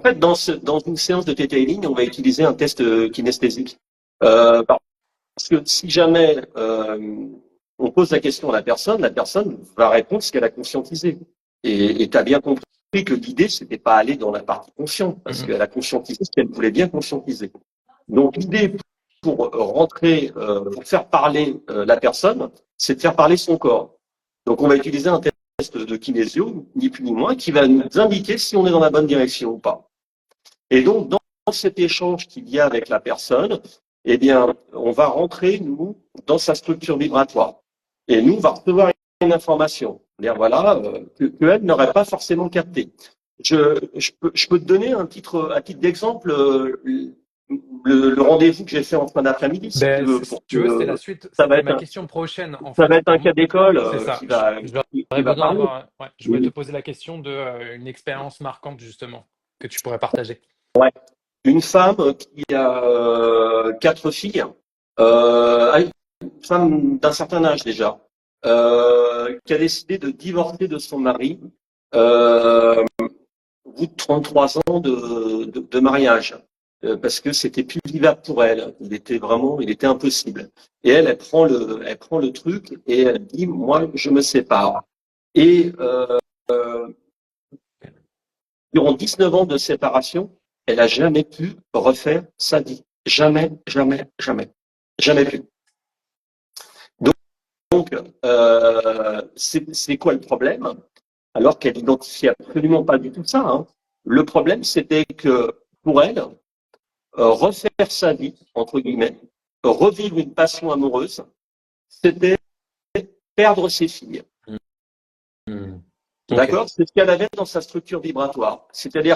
fait, dans une séance de detailing, on va utiliser un test kinesthésique. Parce que si jamais on pose la question à la personne va répondre ce qu'elle a conscientisé. Et tu as bien compris que l'idée, c'était pas aller dans la partie consciente, parce qu'elle a conscientisé ce qu'elle voulait bien conscientiser. Donc l'idée pour rentrer, pour faire parler la personne, c'est de faire parler son corps. Donc on va utiliser un test de kinésio, ni plus ni moins, qui va nous indiquer si on est dans la bonne direction ou pas. Et donc dans cet échange qu'il y a avec la personne, eh bien, on va rentrer, nous, dans sa structure vibratoire. Et nous, on va recevoir une information. Dire, voilà, qu'elle n'aurait pas forcément capté. Je peux te donner à titre d'exemple le rendez-vous que j'ai fait en fin d'après-midi, si tu veux. Si tu veux, c'était la suite, Ça va c'était être ma un, question prochaine, en ça va fait. être un cas d'école C'est ça. qui J'aurais va besoin parler. d'avoir. Ouais, je voulais te poser la question de une expérience marquante, justement, que tu pourrais partager. Ouais. Une femme qui a 4 filles, une femme d'un certain âge déjà, qui a décidé de divorcer de son mari au bout de 33 ans de mariage, parce que c'était plus vivable pour elle. Il était impossible. Et elle prend le truc et elle dit, moi, je me sépare. Et durant 19 ans de séparation, elle n'a jamais pu refaire sa vie. Jamais, jamais, jamais. Jamais pu. Donc, c'est quoi le problème? Alors qu'elle n'identifiait absolument pas du tout ça. Hein. Le problème, c'était que pour elle, refaire sa vie, entre guillemets, revivre une passion amoureuse, c'était perdre ses filles. Mm. Ok. D'accord? C'est ce qu'elle avait dans sa structure vibratoire. C'est-à-dire